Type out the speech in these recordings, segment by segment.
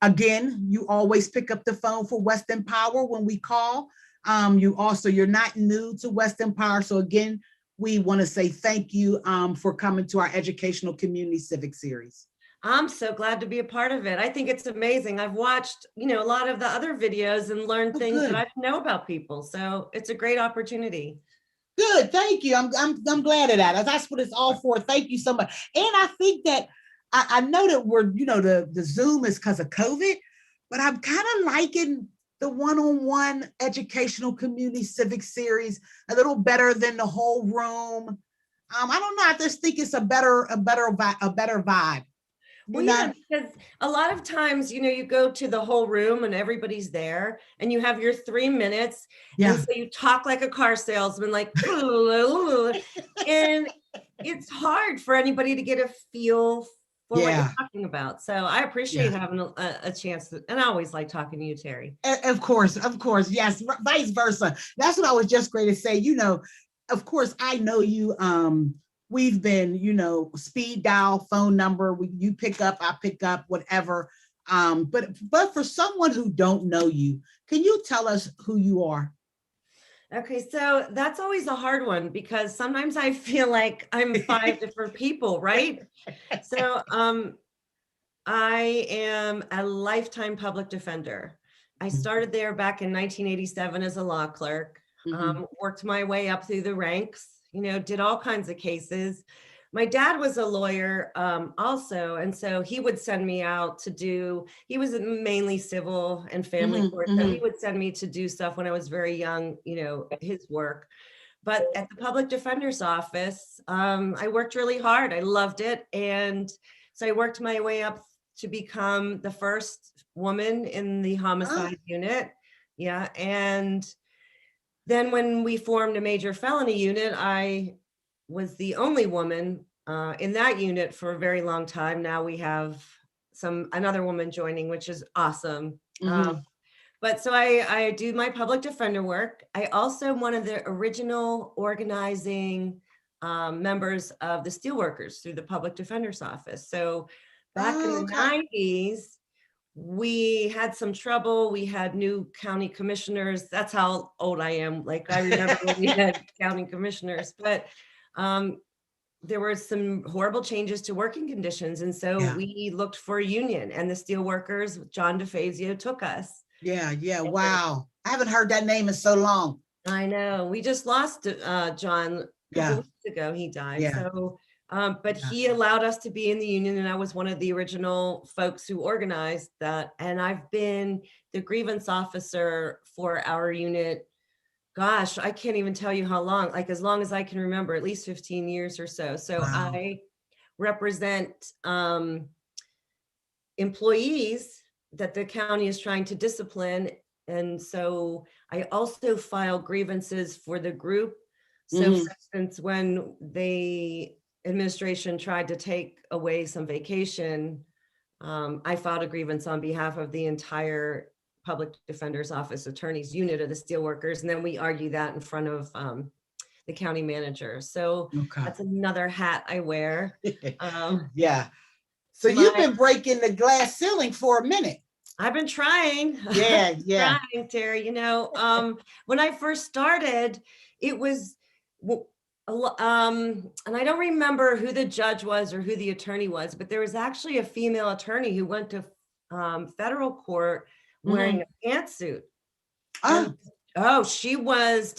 Again, you always pick up the phone for West Empower when we call. You're not new to West Empower. So again, we want to say thank you for coming to our educational community civic series. I'm so glad to be a part of it. I think it's amazing. I've watched, a lot of the other videos and learned things that I didn't know about people. So it's a great opportunity. Good, thank you. I'm glad of that. That's what it's all for. Thank you so much. And I think that I know that we're, the Zoom is because of COVID, but I'm kind of liking the one-on-one educational community civic series a little better than the whole room. I don't know. I just think it's a better vibe. Well, yeah, because a lot of times, you go to the whole room and everybody's there and you have your 3 minutes. Yeah. And so you talk like a car salesman, like, and it's hard for anybody to get a feel for what you're talking about. So I appreciate having a chance and I always like talking to you, Terri. Of course. Yes. Vice versa. That's what I was just going to say. Of course, I know you, we've been, speed dial, phone number, you pick up, I pick up, whatever. But for someone who don't know you, can you tell us who you are? Okay, so that's always a hard one because sometimes I feel like I'm 5 different people, right? So I am a lifetime public defender. I started there back in 1987 as a law clerk, worked my way up through the ranks. Did all kinds of cases. My dad was a lawyer also. And so he would send me out he was mainly civil and family court. So he would send me to do stuff when I was very young, his work. But at the public defender's office, I worked really hard. I loved it. And so I worked my way up to become the first woman in the homicide unit. Yeah. And then when we formed a major felony unit, I was the only woman in that unit for a very long time. Now we have another woman joining, which is awesome. But so I do my public defender work. I also am one of the original organizing members of the Steelworkers through the public defender's office. So back in the 90s, we had some trouble. We had new county commissioners. That's how old I am. Like I remember when we had county commissioners, but there were some horrible changes to working conditions. And so we looked for a union and the Steelworkers, John DeFazio, took us. Yeah. Wow. I haven't heard that name in so long. I know. We just lost John a couple weeks ago. He died. Yeah. So but he allowed us to be in the union, and I was one of the original folks who organized that. And I've been the grievance officer for our unit. Gosh, I can't even tell you how long, like as long as I can remember, at least 15 years or so. So I represent employees that the county is trying to discipline. And so I also file grievances for the group. So for instance, when the administration tried to take away some vacation, I filed a grievance on behalf of the entire public defender's office attorney's unit of the Steelworkers. And then we argue that in front of the county manager. So that's another hat I wear. Yeah. So you've been breaking the glass ceiling for a minute. I've been trying. Yeah. Trying, Terri. When I first started, it was, and I don't remember who the judge was or who the attorney was, but there was actually a female attorney who went to federal court wearing a pantsuit. She was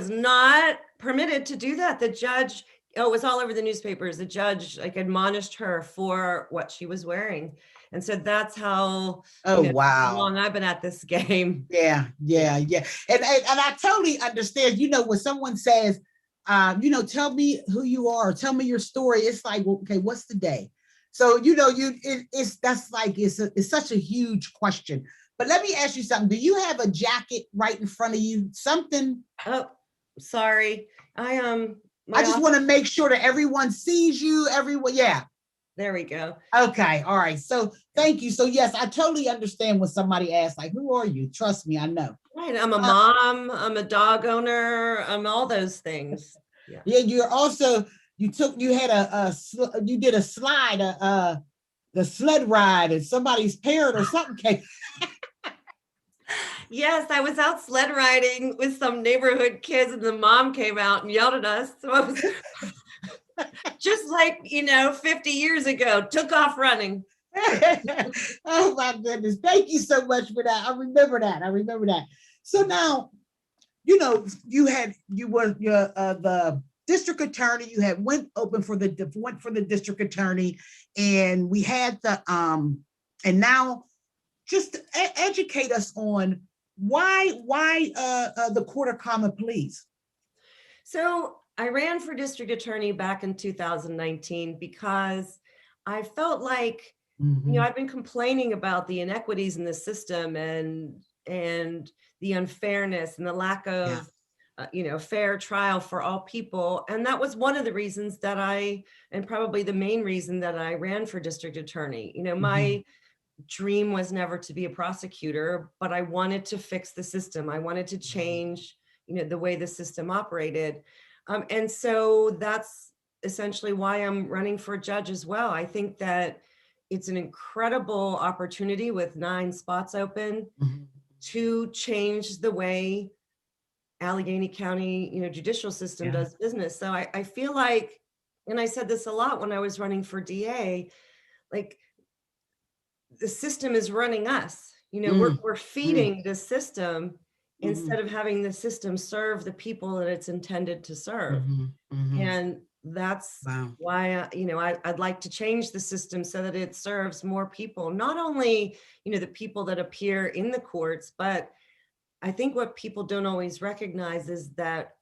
not permitted to do that. The judge, it was all over the newspapers. The judge admonished her for what she was wearing. And so that's how long I've been at this game. Yeah. And I totally understand, when someone says, tell me who you are, tell me your story. It's like, well, okay, what's the day? So, it's such a huge question. But let me ask you something. Do you have a jacket right in front of you? Something? Oh, sorry. I just want to make sure that everyone sees you. Everyone. Yeah. There we go. Okay. All right. So thank you. So yes, I totally understand when somebody asks, like, who are you? Trust me, I know. Right. I'm a mom. I'm a dog owner. I'm all those things. Yeah. You're also, you did a slide, the sled ride and somebody's parent or something came. Yes, I was out sled riding with some neighborhood kids and the mom came out and yelled at us. So I was just like, 50 years ago, took off running. Oh my goodness. Thank you so much for that. I remember that. So now, you were the district attorney, you had went for the district attorney, and we had and now just educate us on why the Court of Common Pleas. So I ran for district attorney back in 2019 because I felt like, I've been complaining about the inequities in the system and the unfairness and the lack of, fair trial for all people. And that was one of the reasons that and probably the main reason that I ran for district attorney. My dream was never to be a prosecutor, but I wanted to fix the system. I wanted to change, the way the system operated. And so that's essentially why I'm running for judge as well. I think that it's an incredible opportunity with 9 spots open to change the way Allegheny County, judicial system does business. So I feel like, and I said this a lot when I was running for DA, like the system is running us. We're feeding the system instead of having the system serve the people that it's intended to serve. And that's why, I'd like to change the system so that it serves more people, not only, the people that appear in the courts, but I think what people don't always recognize is that,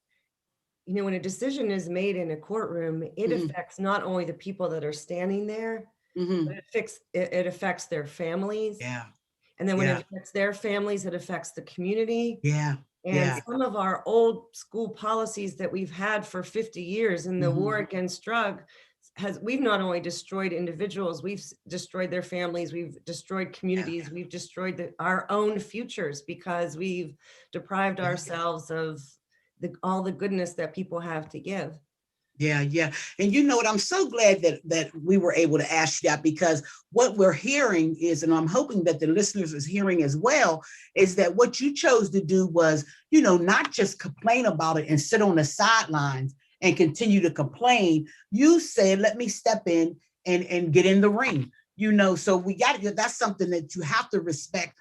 when a decision is made in a courtroom, it affects not only the people that are standing there, but it affects their families. Yeah. And then when it affects their families, it affects the community. Yeah. And some of our old school policies that we've had for 50 years in the war against drug we've not only destroyed individuals, we've destroyed their families, we've destroyed communities, we've destroyed our own futures because we've deprived ourselves of all the goodness that people have to give. Yeah. And you know what? I'm so glad that we were able to ask you that, because what we're hearing is, and I'm hoping that the listeners is hearing as well, is that what you chose to do was, not just complain about it and sit on the sidelines and continue to complain. You said, let me step in and get in the ring, so that's something that you have to respect,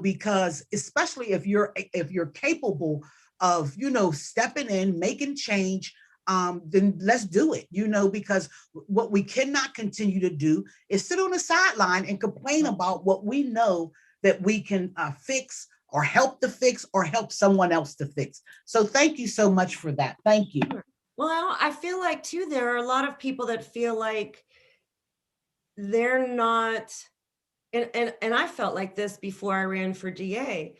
because especially if you're capable of, stepping in, making change, then let's do it, because what we cannot continue to do is sit on the sideline and complain about what we know that we can fix or help to fix or help someone else to fix. So thank you so much for that. Thank you. Well, I feel like too, there are a lot of people that feel like they're not, and I felt like this before I ran for DA.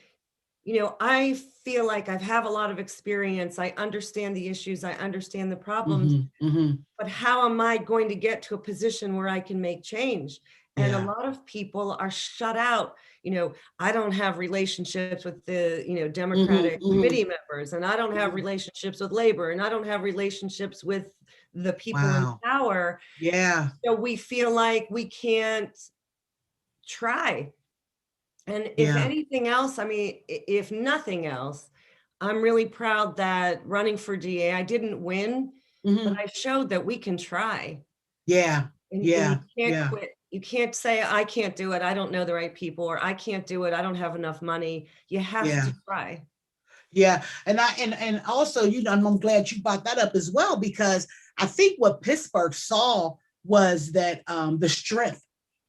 I feel like I have a lot of experience. I understand the issues. I understand the problems, but how am I going to get to a position where I can make change? And a lot of people are shut out. I don't have relationships with the, Democratic committee members, and I don't have relationships with labor, and I don't have relationships with the people in power. Yeah. So we feel like we can't try. And if anything else, if nothing else, I'm really proud that running for DA, I didn't win, but I showed that we can try. Yeah. And you can't quit. You can't say, I can't do it, I don't know the right people, or I can't do it, I don't have enough money. You have to try. Yeah. And also, I'm glad you brought that up as well, because I think what Pittsburgh saw was that the strength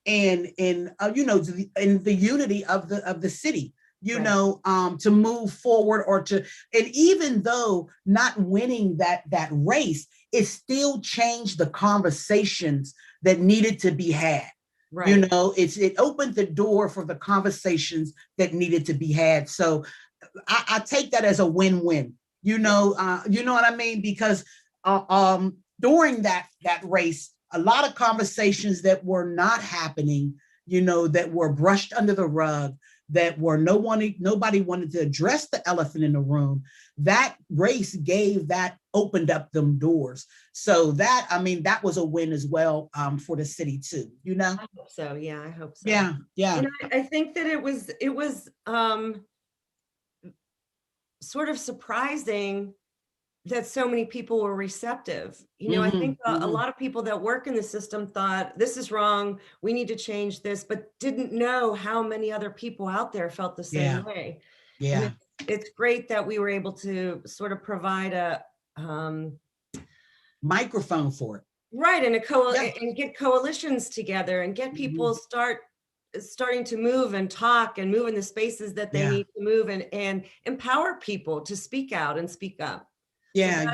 and in the unity of the city, to move forward and even though not winning that race, it still changed the conversations that needed to be had. Right. It opened the door for the conversations that needed to be had. So I take that as a win-win, you know what I mean? Because during that race, a lot of conversations that were not happening, that were brushed under the rug, that were nobody wanted to address the elephant in the room. That race opened up them doors. So that, I mean, that was a win as well, for the city too, you know? I hope so. Yeah, I hope so. Yeah, yeah. And I think that it was sort of surprising that so many people were receptive. You know, I think a lot of people that work in the system thought this is wrong, we need to change this, but didn't know how many other people out there felt the same way. Yeah. And it's great that we were able to sort of provide a microphone for it. Right, and and get coalitions together and get people starting to move and talk and move in the spaces that they need to move, and empower people to speak out and speak up. Yeah,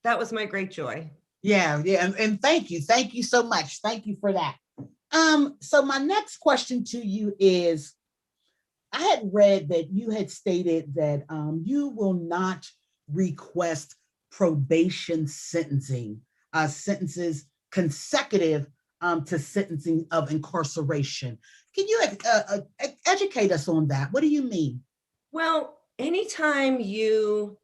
that was my great joy. Yeah, and thank you so much. Thank you for that. So my next question to you is, I had read that you had stated that you will not request probation sentences consecutive to sentencing of incarceration. Can you educate us on that? What do you mean? Well, anytime you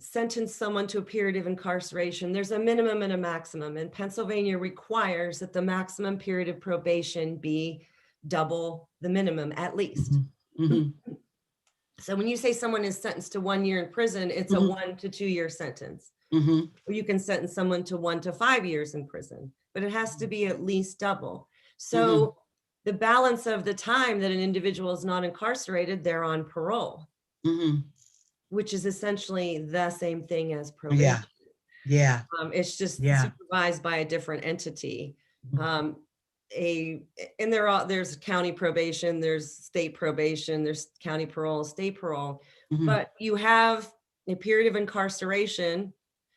sentence someone to a period of incarceration, there's a minimum and a maximum, and Pennsylvania requires that the maximum period of probation be double the minimum at least. So when you say someone is sentenced to 1 year in prison, it's a 1 to 2 year sentence. Or you can sentence someone to 1 to 5 years in prison, but it has to be at least double. So the balance of the time that an individual is not incarcerated, they're on parole, which is essentially the same thing as probation. It's just supervised by a different entity. And there's county probation, there's state probation, there's county parole, state parole, but you have a period of incarceration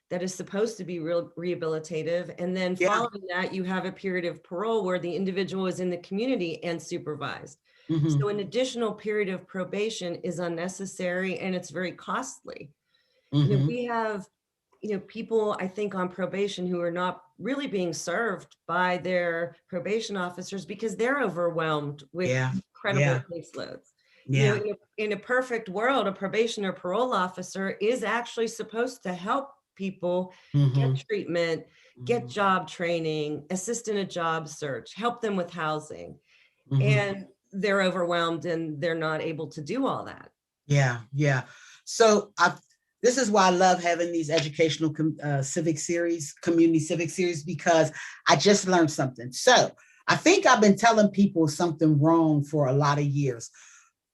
that is supposed to be rehabilitative, and then following that, you have a period of parole where the individual is in the community and supervised. So an additional period of probation is unnecessary, and it's very costly. You know, we have, people, I think, on probation who are not really being served by their probation officers because they're overwhelmed with incredible caseloads. You know, in a perfect world, a probation or parole officer is actually supposed to help people get treatment, get job training, assist in a job search, help them with housing. And they're overwhelmed and they're not able to do all that. So this is why I love having these educational civic series, community civic series, because I just learned something. So I think I've been telling people something wrong for a lot of years.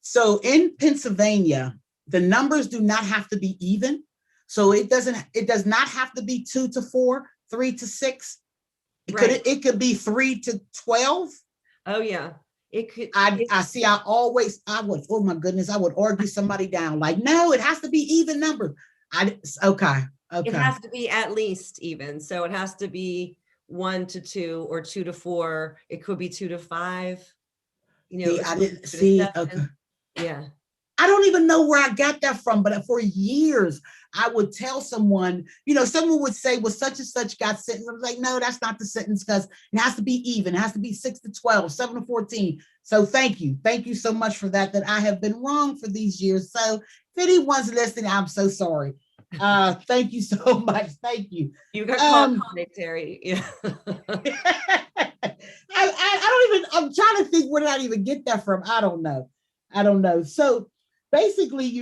So in Pennsylvania, the numbers do not have to be even. So it does not have to be 2 to 4, 3 to 6. It could be 3 to 12. Oh yeah. It could. I would, oh my goodness, I would argue somebody down. Like, no, it has to be even number. Okay. It has to be at least even. So it has to be 1 to 2 or 2 to 4. It could be 2 to 5. I didn't see. Okay. Yeah. I don't even know where I got that from, but for years I would tell someone, someone would say, well, such and such got sentenced. I was like, no, that's not the sentence, because it has to be even. It has to be 6 to 12, 7 to 14. So thank you. Thank you so much for that I have been wrong for these years. So if anyone's listening, I'm so sorry. Thank you so much. Thank you. You got called Terri. Yeah. I'm trying to think, where did I even get that from? I don't know. So basically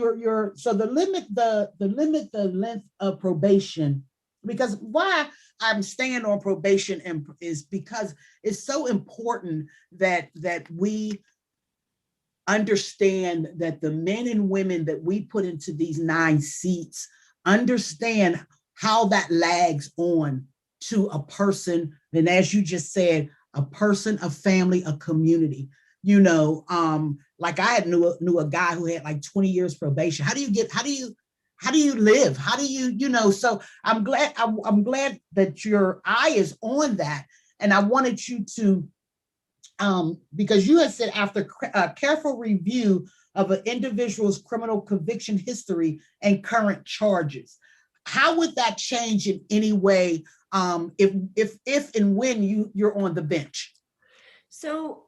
so the length of probation, because why I'm staying on probation is because it's so important that we understand that the men and women that we put into these 9 seats understand how that lags on to a person. And as you just said, a person, a family, a community. Like I knew a guy who had like 20 years probation. How do you live? How do you, so I'm glad that your eye is on that. And I wanted you to, because you had said, after careful review of an individual's criminal conviction history and current charges, how would that change in any way if and when you're on the bench? So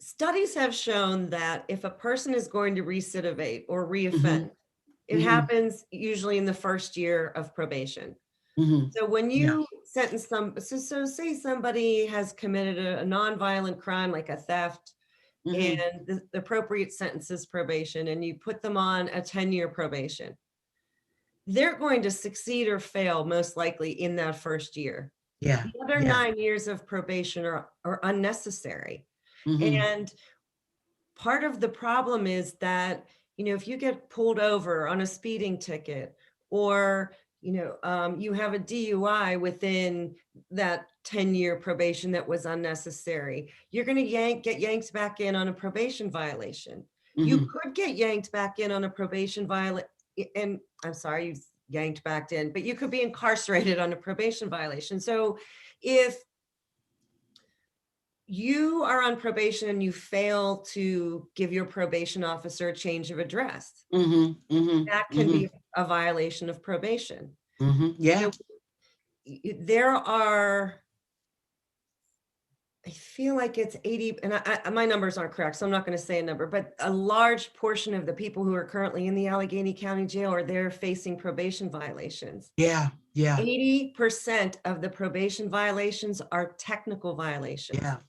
studies have shown that if a person is going to recidivate or reoffend, Mhm. it Mhm. happens usually in the first year of probation. Mhm. So when Yeah. you sentence so say somebody has committed a nonviolent crime like a theft, Mhm. and the appropriate sentence is probation, and you put them on a 10-year probation, they're going to succeed or fail most likely in that first year. Yeah. The other Yeah. 9 years of probation are unnecessary. Mhm. And part of the problem is that, if you get pulled over on a speeding ticket, or, you have a DUI within that 10-year probation that was unnecessary, you're going to get yanked back in on a probation violation. You Mhm. could get yanked back in on a probation violation, and I'm sorry, you yanked back in, but you could be incarcerated on a probation violation. So if you are on probation and you fail to give your probation officer a change of address, Mhm. Mhm. that can Mhm. be a violation of probation. Mhm. You Yeah. know, there are, I feel like it's 80, and my numbers aren't correct, so I'm not going to say a number, but a large portion of the people who are currently in the Allegheny County Jail are there facing probation violations. Yeah. Yeah. 80% of the probation violations are technical violations. Yeah.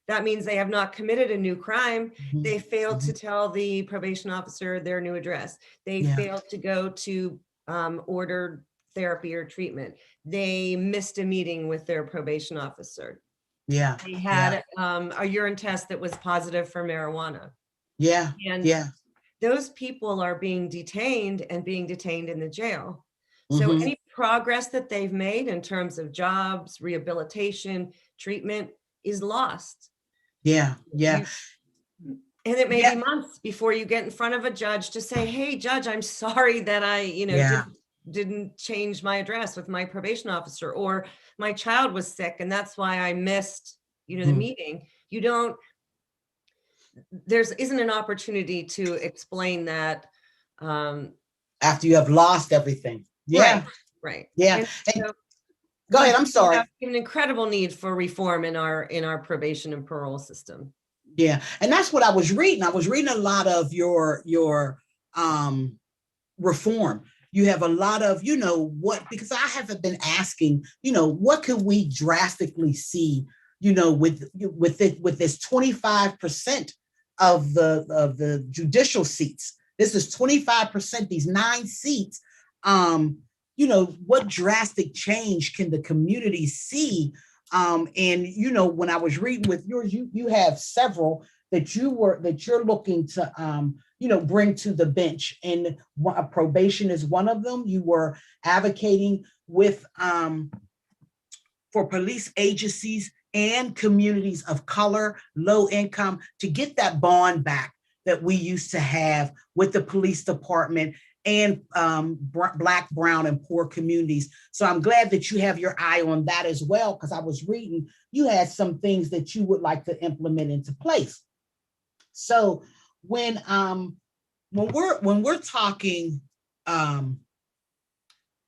That means they have not committed a new crime. Mhm. They failed to Mhm. tell the probation officer their new address. They Yeah. failed to go to ordered therapy or treatment. They missed a meeting with their probation officer. Yeah. They Yeah. had a urine test that was positive for marijuana. Yeah. And Yeah. those people are being detained in the jail. So Mhm. any progress that they've made in terms of jobs, rehabilitation, treatment is lost. Yeah. Yeah. You And it may be Yeah. months before you get in front of a judge to say, hey, judge, I'm sorry that I, Yeah. didn't change my address with my probation officer, or my child was sick and that's why I missed, the Mhm. meeting. You don't, there's isn't an opportunity to explain that. Um, After you have lost everything. right, Yeah. right. Yeah. And And so go we ahead. do I'm sorry. have an incredible need for reform in our probation and parole system. Yeah. And that's what I was reading. I was reading a lot of your um reform. You have a lot of, what, because I haven't been asking, what could we drastically see, with this 25% of the judicial seats. This is 25%, these 9 seats. What drastic change can the community see? And when I was reading with yours, you have several that you're looking to bring to the bench, and probation is one of them. You were advocating with for police agencies and communities of color, low income, to get that bond back that we used to have with the police department and Black, brown, and poor communities. So I'm glad that you have your eye on that as well, because I was reading you had some things that you would like to implement into place. So when we're talking, um,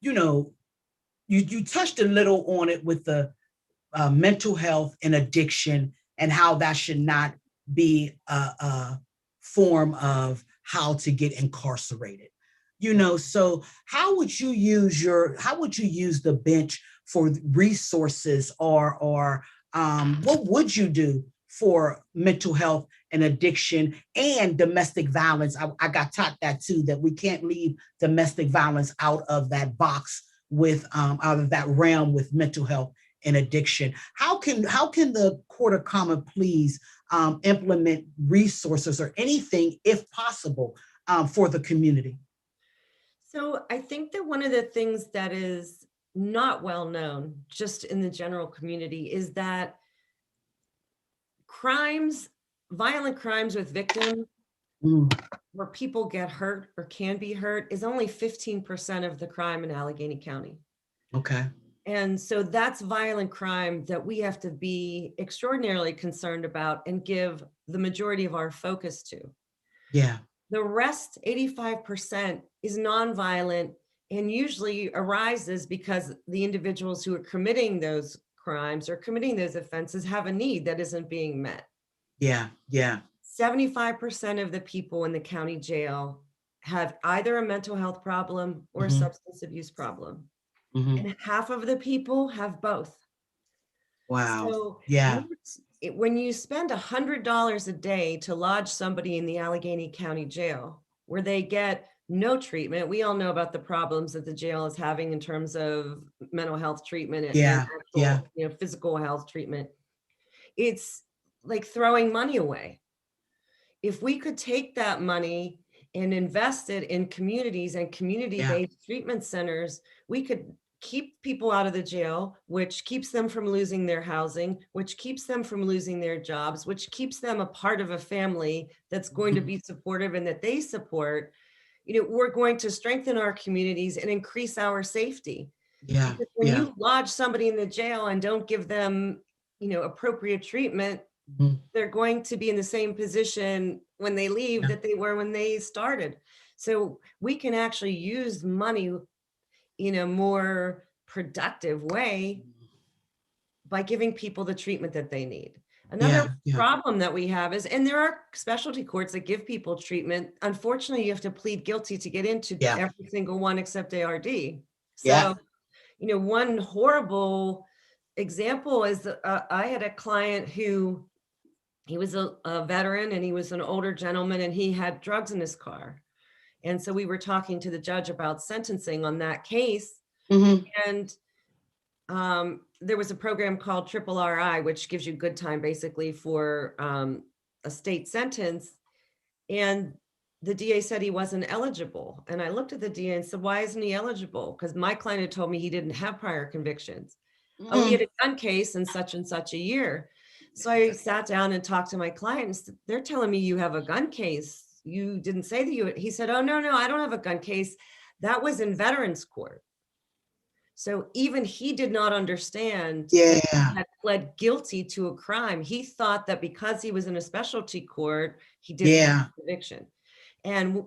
you touched a little on it with the mental health and addiction, and how that should not be a form of how to get incarcerated. So how would you use the bench for resources, or what would you do for mental health and addiction and domestic violence? I got taught that too, that we can't leave domestic violence out of that box with out of that realm with mental health and addiction. How can the Court of Common Pleas implement resources or anything, if possible, for the community? So I think that one of the things that is not well known just in the general community is that violent crimes with victims Mm, where people get hurt or can be hurt is only 15% of the crime in Allegheny County. okay. And so that's violent crime that we have to be extraordinarily concerned about and give the majority of our focus to. Yeah. The rest, 85%, is nonviolent and usually arises because the individuals who are committing those crimes or committing those offenses have a need that isn't being met. Yeah. Yeah. 75% of the people in the county jail have either a mental health problem or a Mhm. substance abuse problem. Mhm. And half of the people have both. Wow. So Yeah. when you spend $100 a day to lodge somebody in the Allegheny County Jail, where they get no treatment, we all know about the problems that the jail is having in terms of mental health treatment and Yeah. Yeah. actual, physical health treatment. It's like throwing money away. If we could take that money and invest it in communities and Yeah. community-based treatment centers, we could keep people out of the jail, which keeps them from losing their housing, which keeps them from losing their jobs, which keeps them a part of a family that's going to Mhm. be supportive and that they support. We're going to strengthen our communities and increase our safety. Yeah. Because when Yeah. you lodge somebody in the jail and don't give them, appropriate treatment, Mhm. they're going to be in the same position when they leave Yeah. that they were when they started. So we can actually use money in a more productive way by giving people the treatment that they need. Another Yeah. Yeah. problem that we have is, and there are specialty courts that give people treatment. Unfortunately, you have to plead guilty to get into Yeah. every single one except ARD. Yeah. So, one horrible example is I had a client who he was a veteran and he was an older gentleman and he had drugs in his car. And so we were talking to the judge about sentencing on that case. Mhm. And there was a program called Triple RI, which gives you good time basically for a state sentence. And the DA said he wasn't eligible. And I looked at the DA and said, why isn't he eligible? Because my client had told me he didn't have prior convictions. Oh, he had Mhm. a gun case in such and such a year. So I sat down and talked to my client and said, they're telling me you have a gun case. You didn't say that he said, oh, no, I don't have a gun case. That was in veterans court. So even he did not understand that he Yeah. had pled guilty to a crime. He thought that because he was in a specialty court, he didn't have Yeah. a conviction. And,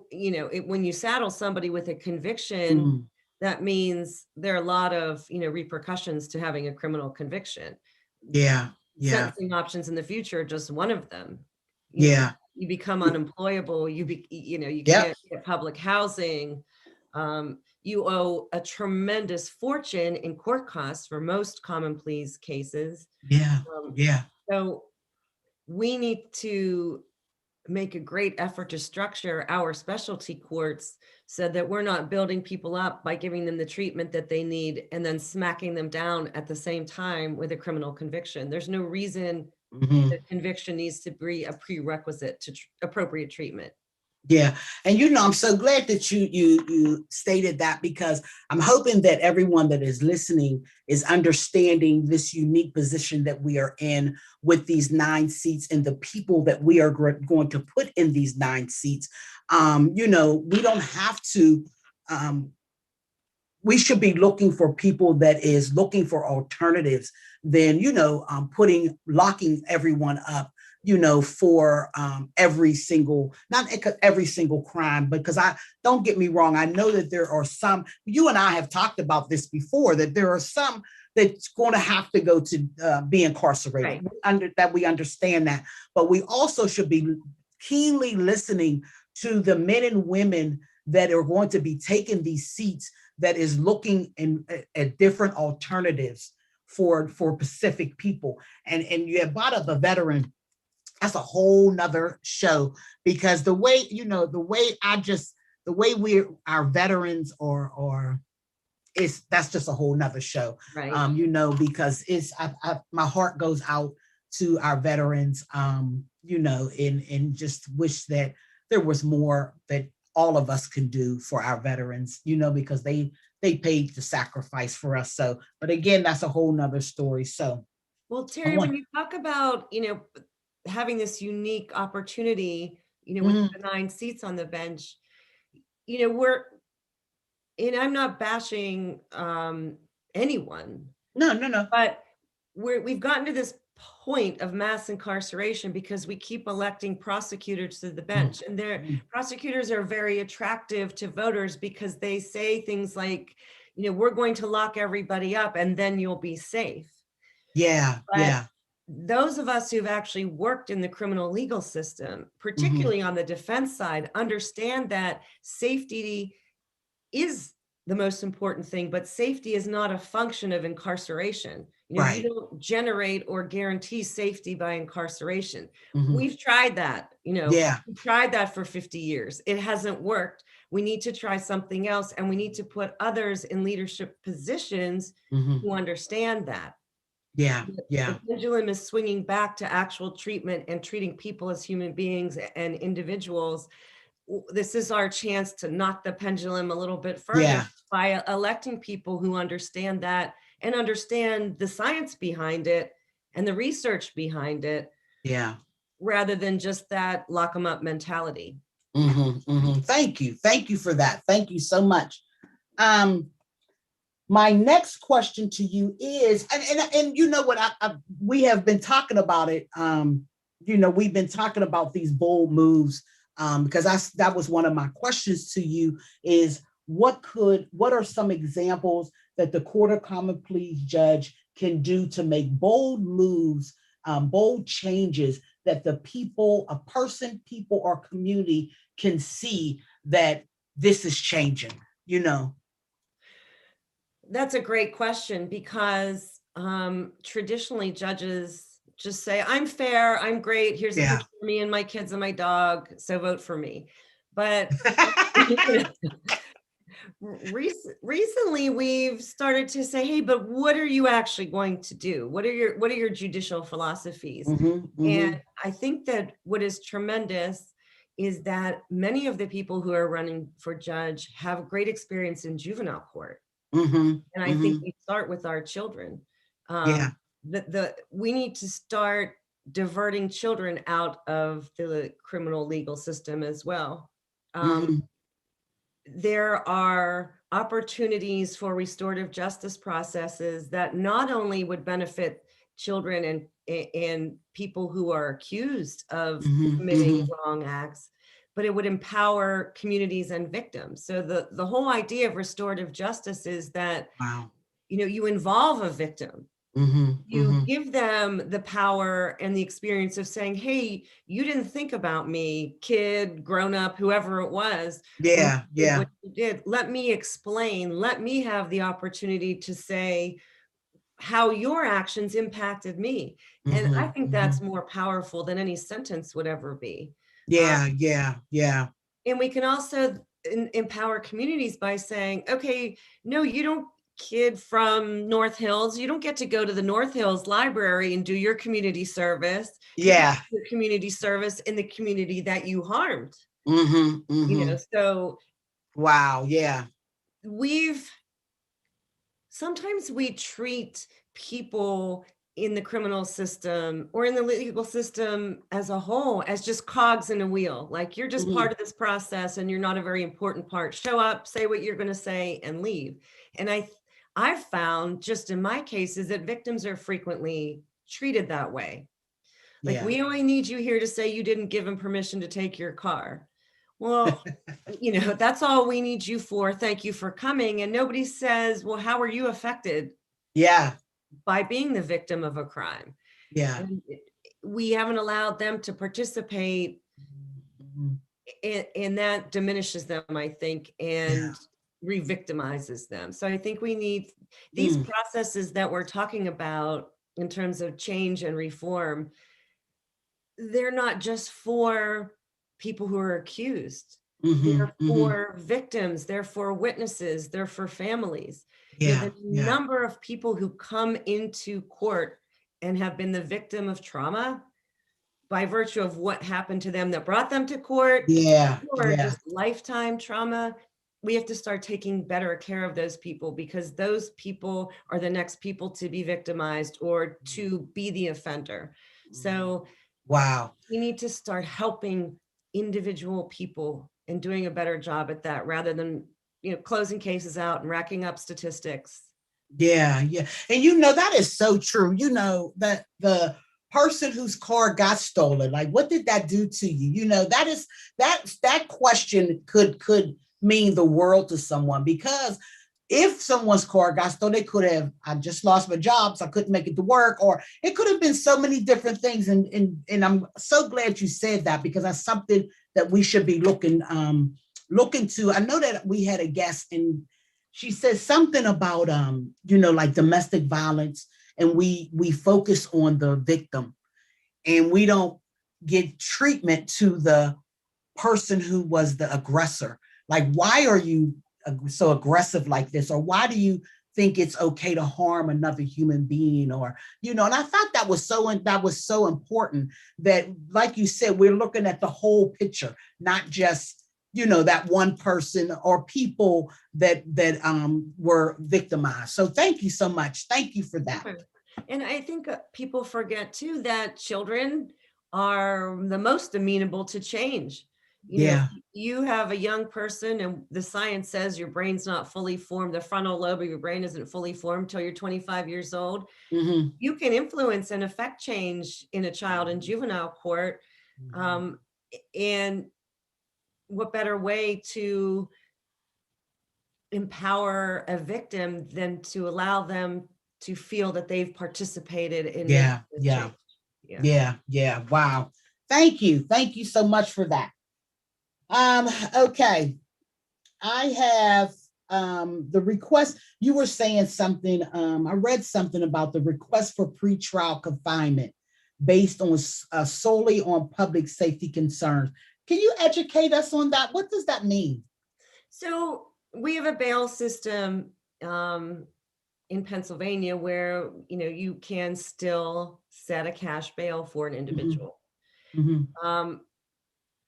when you saddle somebody with a conviction, Mm. that means there are a lot of, repercussions to having a criminal conviction. Yeah. Yeah. Sentencing options in the future are just one of them. Yeah. You become unemployable, you Yep. can't get public housing. You owe a tremendous fortune in court costs for most common pleas cases. Yeah. Um, Yeah. so we need to make a great effort to structure our specialty courts so that we're not building people up by giving them the treatment that they need and then smacking them down at the same time with a criminal conviction. There's no reason Mhm. that conviction needs to be a prerequisite to appropriate treatment. Yeah. And I'm so glad that you stated that, because I'm hoping that everyone that is listening is understanding this unique position that we are in with these 9 seats and the people that we are going to put in these 9 seats. We don't have to we should be looking for people that is looking for alternatives than, locking everyone up, for every single, not every single crime, because I don't get me wrong. I know that there are some, you and I have talked about this before, that there are some that's going to have to go to be incarcerated. Right. We understand that, but we also should be keenly listening to the men and women that are going to be taking these seats, that is looking at different alternatives for Pacific people. And you have brought up a veteran. That's a whole nother show, because the way our veterans are that's just a whole nother show. Right. Because my heart goes out to our veterans, and just wish that there was more that all of us can do for our veterans, because they paid the sacrifice for us. So, but again, that's a whole nother story. So, Well, Terri, when you talk about, having this unique opportunity, with the 9 seats on the bench, I'm not bashing anyone. No. But we've gotten to this point of mass incarceration because we keep electing prosecutors to the bench, and prosecutors are very attractive to voters because they say things like, we're going to lock everybody up and then you'll be safe. Yeah. But Yeah. those of us who've actually worked in the criminal legal system, particularly on the defense side, understand that safety is the most important thing, but safety is not a function of incarceration. You Right. don't generate or guarantee safety by incarceration. Mhm. We've tried that, Yeah. we tried that for 50 years. It hasn't worked. We need to try something else, and we need to put others in leadership positions Mhm. who understand that. Yeah. Yeah. The pendulum is swinging back to actual treatment and treating people as human beings and individuals. This is our chance to knock the pendulum a little bit further Yeah. by electing people who understand that and understand the science behind it and the research behind it, Yeah. rather than just that lock them up mentality. Thank you. Thank you for that. Thank you so much. My next question to you is, and you know what, we have been talking about it. We've been talking about these bold moves, because that was one of my questions to you is what are some examples that the Court of Common Pleas judge can do to make bold moves, bold changes that the people, a person, people, or community can see that this is changing, That's a great question, because traditionally judges just say, I'm fair, I'm great, here's a Yeah. picture of me and my kids and my dog, so vote for me. But recently we've started to say, hey, but what are you actually going to do? What are your judicial philosophies? And I think that what is tremendous is that many of the people who are running for judge have great experience in juvenile court. And I think we start with our children. Yeah. We need to start diverting children out of the criminal legal system as well. There are opportunities for restorative justice processes that not only would benefit children and people who are accused of committing wrong acts, but it would empower communities and victims. So the whole idea of restorative justice is that, Wow. You involve a victim. You give them the power and the experience of saying, hey, you didn't think about me, kid, grown up, whoever it was. Yeah. Yeah. What you did. Let me explain. Let me have the opportunity to say how your actions impacted me. And I think that's more powerful than any sentence would ever be. Yeah. Yeah. And we can also empower communities by saying, okay, no, you don't, kid from North Hills, you don't get to go to the North Hills Library and do your community service. Yeah. Your community service in the community that you harmed. So wow. Yeah. Sometimes we treat people in the criminal system or in the legal system as a whole as just cogs in a wheel. Like, you're just part of this process and you're not a very important part. Show up, say what you're going to say, and leave. And I've found just in my cases that victims are frequently treated that way. Like, we only need you here to say you didn't give him permission to take your car. Well, that's all we need you for. Thank you for coming. And nobody says, well, how are you affected? Yeah. By being the victim of a crime. Yeah. And we haven't allowed them to participate, and that diminishes them, I think, and re-victimizes them. So I think we need these processes that we're talking about in terms of change and reform. They're not just for people who are accused. They're for victims, they're for witnesses, they're for families. The number of people who come into court and have been the victim of trauma by virtue of what happened to them that brought them to court, or just lifetime trauma. We have to start taking better care of those people, because those people are the next people to be victimized or to be the offender. So wow, we need to start helping individual people and doing a better job at that, rather than closing cases out and racking up statistics. Yeah. And that is so true. That the person whose car got stolen, like, what did that do to you? That question could mean the world to someone, because if someone's car got stolen, they could have, I just lost my job, so I couldn't make it to work, or it could have been so many different things. And I'm so glad you said that, because that's something that we should be looking to. I know that we had a guest and she said something about like domestic violence, and we focus on the victim and we don't give treatment to the person who was the aggressor. Like, why are you so aggressive like this? Or why do you think it's okay to harm another human being? Or, and I thought that was so important, that, like you said, we're looking at the whole picture, not just, that one person or people that were victimized. So thank you so much. Thank you for that. And I think people forget too that children are the most amenable to change. You have a young person and the science says your brain's not fully formed. The frontal lobe of your brain isn't fully formed till you're 25 years old. Mm-hmm. You can influence and affect change in a child in juvenile court. Mm-hmm. And what better way to empower a victim than to allow them to feel that they've participated in change. Yeah. Wow. Thank you so much for that. Okay. I have the request. You were saying something. I read something about the request for pretrial confinement based on solely on public safety concerns. Can you educate us on that? What does that mean? So we have a bail system in Pennsylvania where you can still set a cash bail for an individual. Mm-hmm.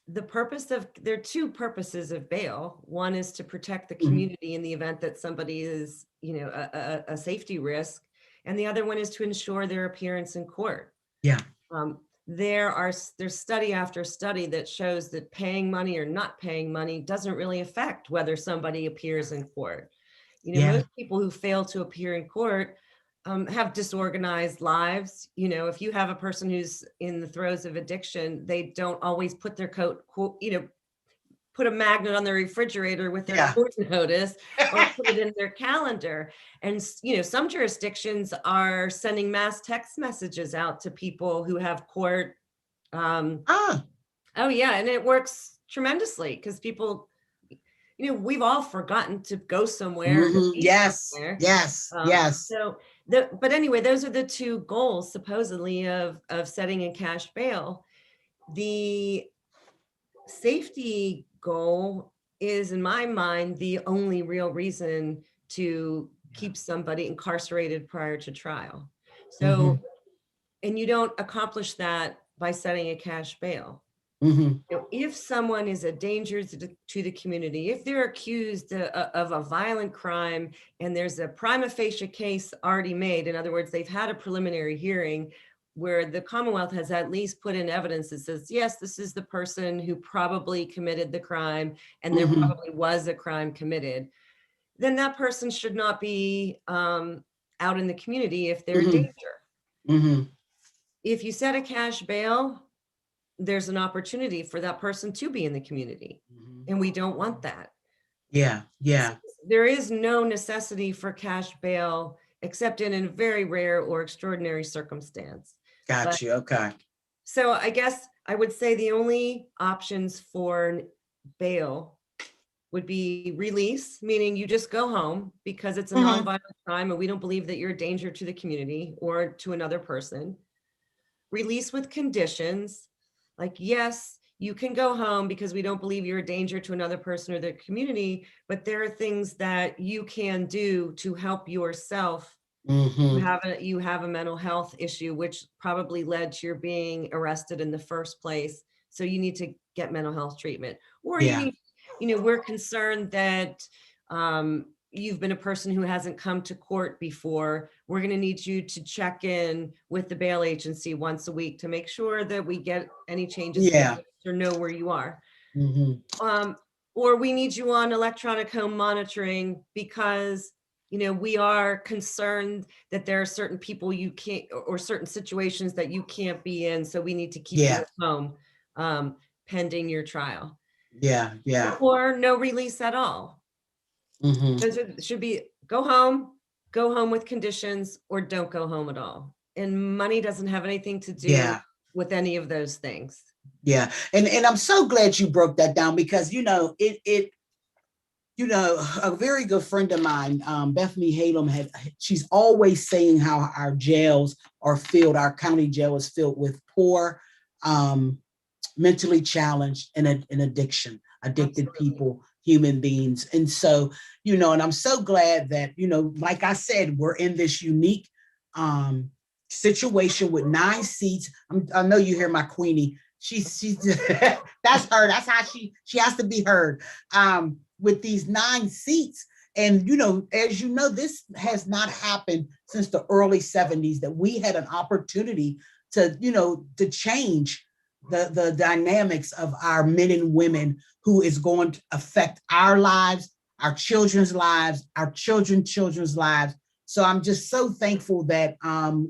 There are two purposes of bail. One is to protect the community in the event that somebody is, a safety risk. And the other one is to ensure their appearance in court. Yeah. There's study after study that shows that paying money or not paying money doesn't really affect whether somebody appears in court. Most people who fail to appear in court have disorganized lives. If you have a person who's in the throes of addiction, they don't always put their put a magnet on their refrigerator with their court notice or put it in their calendar. And, some jurisdictions are sending mass text messages out to people who have court. Oh yeah. And it works tremendously because people, we've all forgotten to go somewhere. Mm-hmm. Yes. But anyway, those are the two goals supposedly of setting a cash bail. The safety goal is, in my mind, the only real reason to keep somebody incarcerated prior to trial. So, and you don't accomplish that by setting a cash bail. Mm-hmm. If someone is a danger to the community, if they're accused of a violent crime and there's a prima facie case already made, in other words, they've had a preliminary hearing where the Commonwealth has at least put in evidence that says, yes, this is the person who probably committed the crime and there probably was a crime committed, then that person should not be out in the community if they're a danger. If you set a cash bail, there's an opportunity for that person to be in the community. And we don't want that. Yeah. There is no necessity for cash bail except in a very rare or extraordinary circumstance. Got you. Okay. So I guess I would say the only options for bail would be release, meaning you just go home because it's a nonviolent crime and we don't believe that you're a danger to the community or to another person. Release with conditions, like, yes, you can go home because we don't believe you're a danger to another person or the community, but there are things that you can do to help yourself. You have a mental health issue, which probably led to your being arrested in the first place. So you need to get mental health treatment. Or you need, we're concerned that you've been a person who hasn't come to court before. We're going to need you to check in with the bail agency once a week to make sure that we get any changes or know where you are. Or we need you on electronic home monitoring because we are concerned that there are certain people you can't, or certain situations that you can't be in. So we need to keep you at home pending your trial. Yeah. Or no release at all. Mhm. It should be go home with conditions, or don't go home at all. And money doesn't have anything to do Yeah. with any of those things. Yeah. And I'm so glad you broke that down, because, a very good friend of mine, Bethany Halem, she's always saying how our jails are filled, our county jail is filled with poor, mentally challenged and addicted Absolutely. people, human beings. And so, and I'm so glad that, like I said, we're in this unique situation with 9 seats. I know you hear my Queenie. She's that's her. That's how she has to be heard. With these 9 seats. And, as you know, this has not happened since the early 70s, that we had an opportunity to, to change the dynamics of our men and women, who is going to affect our lives, our children's lives, our children's lives. So I'm just so thankful that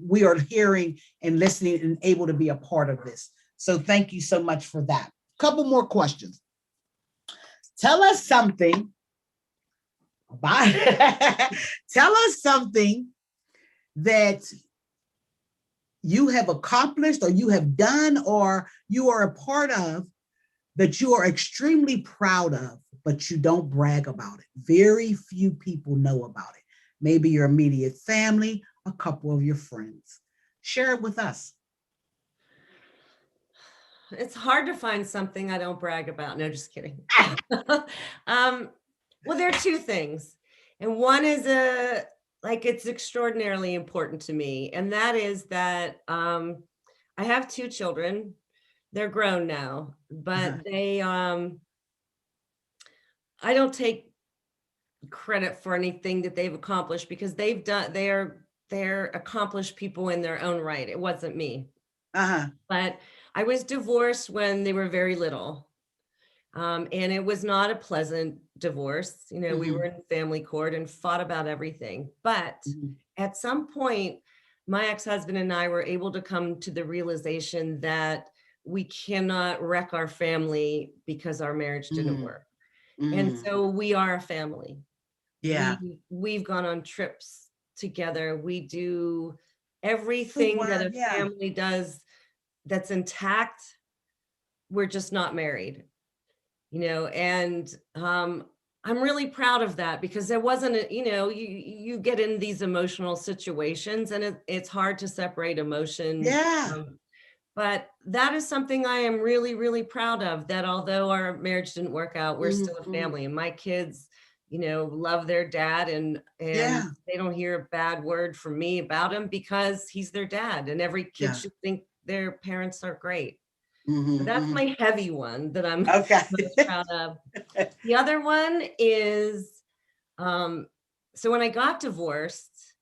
we are hearing and listening and able to be a part of this. So thank you so much for that. Couple more questions. Tell us something tell us something that you have accomplished, or you have done, or you are a part of, that you are extremely proud of, but you don't brag about it. Very few people know about it. Maybe your immediate family, a couple of your friends. Share it with us. It's hard to find something I don't brag about. No, just kidding. Well, there are 2 things. And one is it's extraordinarily important to me. And that is that I have 2 children. They're grown now, but they, I don't take credit for anything that they've accomplished, because they're accomplished people in their own right. It wasn't me. But I was divorced when they were very little. And it was not a pleasant divorce. We were in family court and fought about everything. But at some point, my ex-husband and I were able to come to the realization that we cannot wreck our family because our marriage didn't work. And so we are a family. Yeah. We've gone on trips together. We do everything that a family does that's intact. We're just not married, and I'm really proud of that, because there wasn't, you get in these emotional situations, and it's hard to separate emotion. Yeah. But that is something I am really, really proud of, that although our marriage didn't work out, we're still a family, and my kids, love their dad, and they don't hear a bad word from me about him, because he's their dad, and every kid should think their parents are great. So that's my heavy one that I'm most proud of. The other one is, so when I got divorced,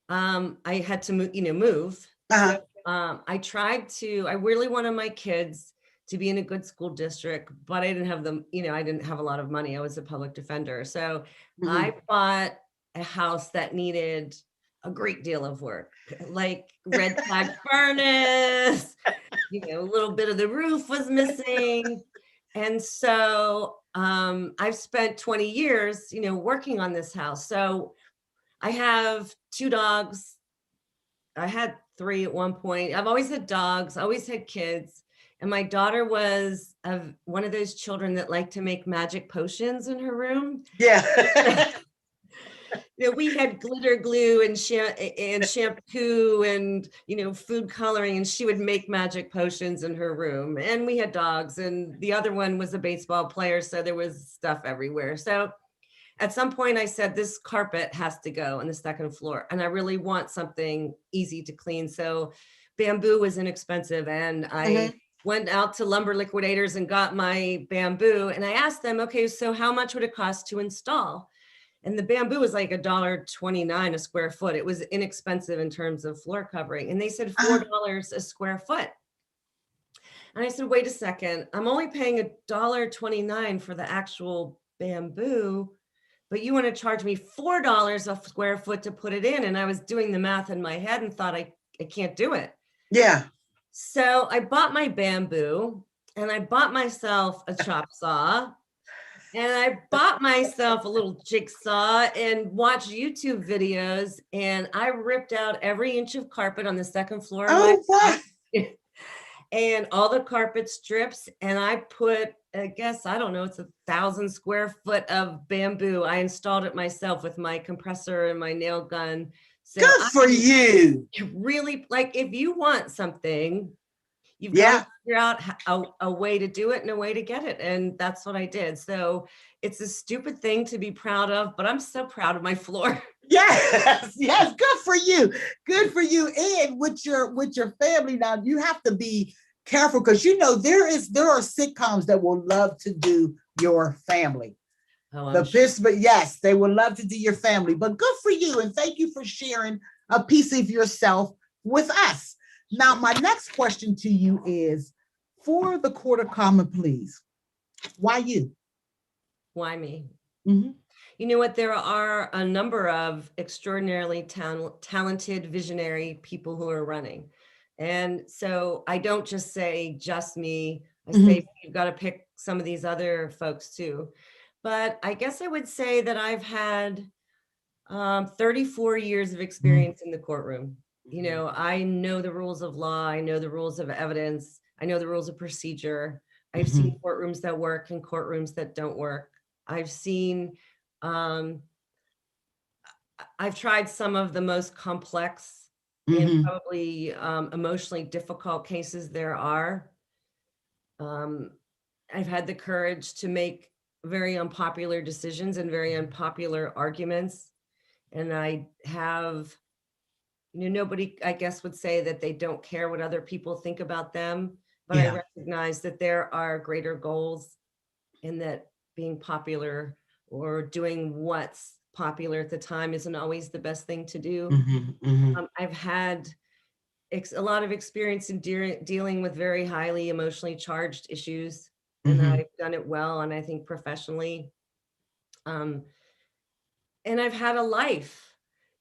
I had to move. So, I really wanted my kids to be in a good school district, but I didn't have them, I didn't have a lot of money. I was a public defender. So I bought a house that needed a great deal of work, like red tag furnace, a little bit of the roof was missing. And so I've spent 20 years, working on this house. So I have 2 dogs. I had 3 at one point. I've always had dogs, always had kids. And my daughter was one of those children that like to make magic potions in her room. Yeah. We had glitter glue and shampoo and, food coloring, and she would make magic potions in her room. And we had dogs, and the other one was a baseball player. So there was stuff everywhere. So at some point I said, this carpet has to go on the 2nd floor, and I really want something easy to clean. So bamboo was inexpensive, and I went out to Lumber Liquidators and got my bamboo, and I asked them, okay, so how much would it cost to install? And the bamboo was like $1.29 a square foot. It was inexpensive in terms of floor covering. And they said $4 a square foot. And I said, wait a second, I'm only paying $1.29 for the actual bamboo, but you want to charge me $4 a square foot to put it in. And I was doing the math in my head and thought, I can't do it. Yeah. So I bought my bamboo, and I bought myself a chop saw. And I bought myself a little jigsaw and watched YouTube videos, and I ripped out every inch of carpet on the second floor of my Oh, what? house and all the carpet strips. And I put, I guess, I don't know, it's 1,000 square foot of bamboo. I installed it myself with my compressor and my nail gun. So Good for you. really, like, if you want something, you've got Yeah. to figure out a way to do it and a way to get it. And that's what I did. So it's a stupid thing to be proud of, but I'm so proud of my floor. Yes, yes, good for you. Good for you. And with your family now, you have to be careful because you know there are sitcoms that will love to do your family. Oh, The piss, but yes, they would love to do your family. But good for you. And thank you for sharing a piece of yourself with us. Now, my next question to you is for the Court of Common Pleas, why you? Why me? Mhm. You know what? There are a number of extraordinarily talented, visionary people who are running. And so I don't just say just me. I say you've got to pick some of these other folks too. But I guess I would say that I've had 34 years of experience in the courtroom. You know, I know the rules of law. I know the rules of evidence. I know the rules of procedure. I've seen courtrooms that work and courtrooms that don't work. I've seen, I've tried some of the most complex and probably emotionally difficult cases there are. I've had the courage to make very unpopular decisions and very unpopular arguments. And I have, you know, nobody, I guess, would say that they don't care what other people think about them, but I recognize that there are greater goals and that being popular or doing what's popular at the time isn't always the best thing to do. I've had a lot of experience in dealing with very highly emotionally charged issues, and I've done it well, and I think professionally. And I've had a life.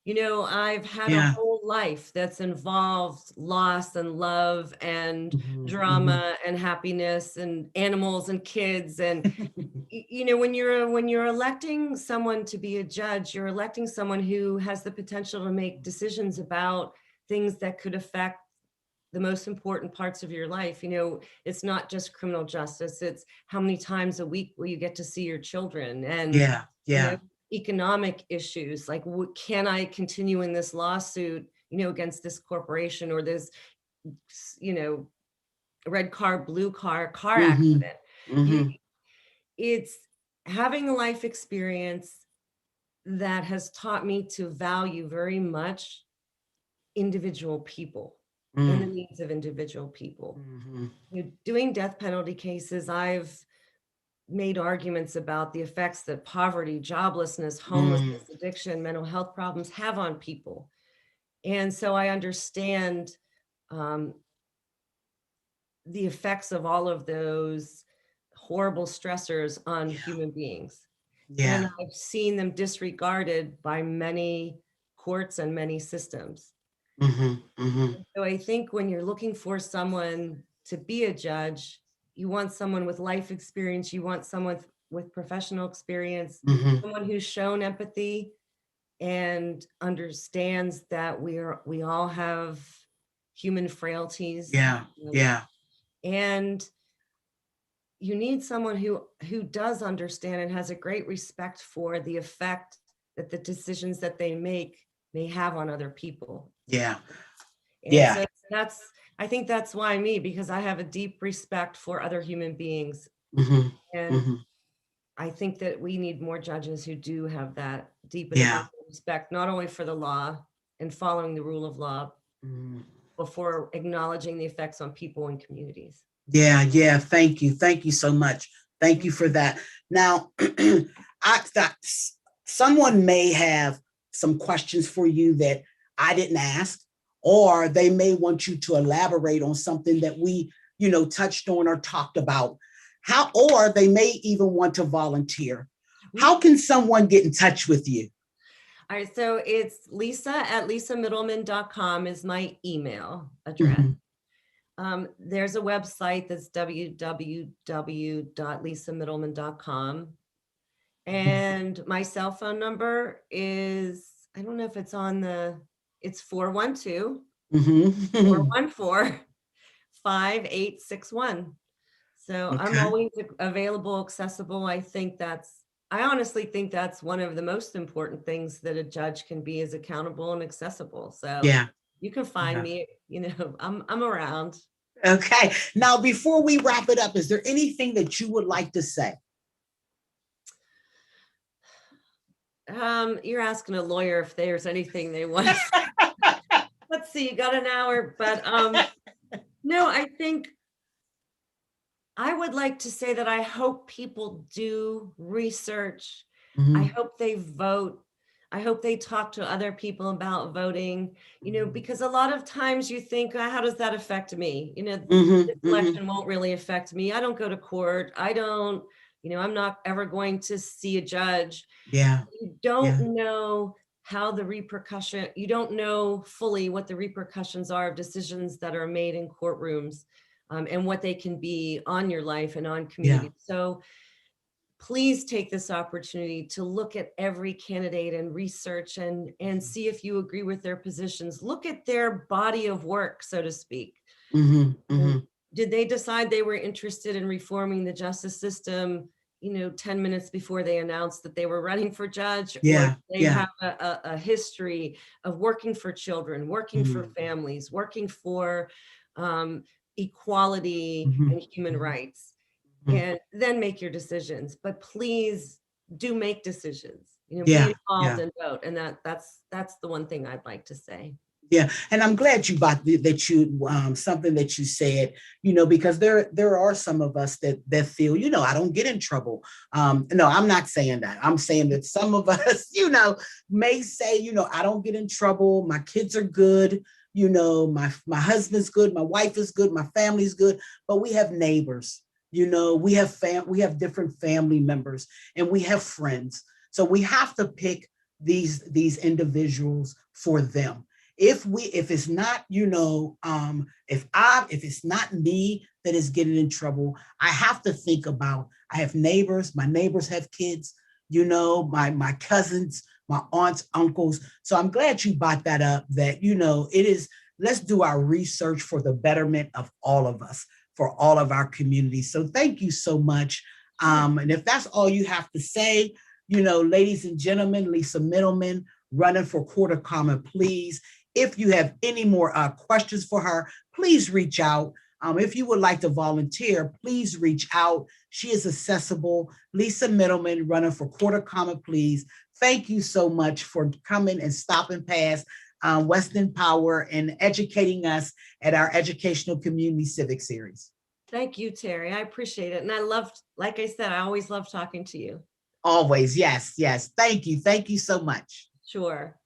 You know, I've had a whole life that's involved loss and love and drama and happiness and animals and kids. And you know, when you're electing someone to be a judge, you're electing someone who has the potential to make decisions about things that could affect the most important parts of your life. You know, it's not just criminal justice, it's how many times a week will you get to see your children, and you know, economic issues like, can I continue in this lawsuit, you know, against this corporation or this, you know, red car, blue car accident. It's having a life experience that has taught me to value very much individual people and the needs of individual people. You know, doing death penalty cases, I've made arguments about the effects that poverty, joblessness, homelessness, addiction, mental health problems have on people. And so I understand the effects of all of those horrible stressors on human beings. And I've seen them disregarded by many courts and many systems. So I think when you're looking for someone to be a judge, you want someone with life experience, you want someone with professional experience, someone who's shown empathy and understands that we all have human frailties. And you need someone who does understand and has a great respect for the effect that the decisions that they make may have on other people. So I think that's why me, because I have a deep respect for other human beings. And I think that we need more judges who do have that deep respect, not only for the law and following the rule of law, but for acknowledging the effects on people and communities. Thank you. Thank you so much. Thank you for that. Now, I thought someone may have some questions for you that I didn't ask, or they may want you to elaborate on something that we, you know, touched on or talked about. Or they may even want to volunteer. How can someone get in touch with you? All right, so it's lisa@lisamiddleman.com is my email address. There's a website that's www.lisamiddleman.com. And my cell phone number is, I don't know if it's on it's 412 Mhm. 414 5861. So I'm Okay. always available, accessible. I honestly think that's one of the most important things that a judge can be, is accountable and accessible. So Yeah. you can find Yeah. me, I'm around. Okay. Now, before we wrap it up, is there anything that you would like to say? You're asking a lawyer if there's anything they want. Let's see, you got an hour, but no, I think I would like to say that I hope people do research. I Mhm. hope they vote. I hope they talk to other people about voting, because a lot of times you think, how does that affect me? Mhm. This Mhm. election won't really affect me. I don't go to court. I don't, I'm not ever going to see a judge. Yeah. You don't Yeah. know you don't know fully what the repercussions are of decisions that are made in courtrooms, and what they can be on your life and on Yeah. community. So please take this opportunity to look at every candidate and research and see if you agree with their positions. Look at their body of work, so to speak. Mhm. Um, Mhm. Did they decide they were interested in reforming the justice system, 10 minutes before they announced that they were running for judge? Or do Yeah. they Yeah. have a history of working for children, working for Mhm. families, working for um, equality Mhm. and human rights? Mhm. And then make your decisions. But please do make decisions, be Yeah. involved Yeah. and vote. And that's the one thing I'd like to say. Yeah, and I'm glad you bought that you something that you said, because there are some of us that feel, I don't get in trouble. No, I'm not saying that. I'm saying that some of us, may say, I don't get in trouble. My kids are good. My husband's good. My wife is good. My family's good. But we have neighbors. We have different family members, and we have friends. So we have to pick these individuals for them. If it's not, if it's not me that is getting in trouble, I have to think about, I have neighbors, my neighbors have kids, my cousins, my aunts, uncles. So I'm glad you brought that up, that it is, let's do our research for the betterment of all of us, for all of our communities. So thank you so much. And if that's all you have to say, ladies and gentlemen, Lisa Middleman, running for Court of Common Pleas. If you have any more questions for her, please reach out. If you would like to volunteer, please reach out. She is accessible. Lisa Middleman, running for Court of Common Pleas. Thank you so much for coming and stopping past Western Power and educating us at our Educational Community Civic Series. Thank you, Terry. I appreciate it. And like I said, I always love talking to you. Always. Yes. Yes. Thank you. Thank you so much. Sure.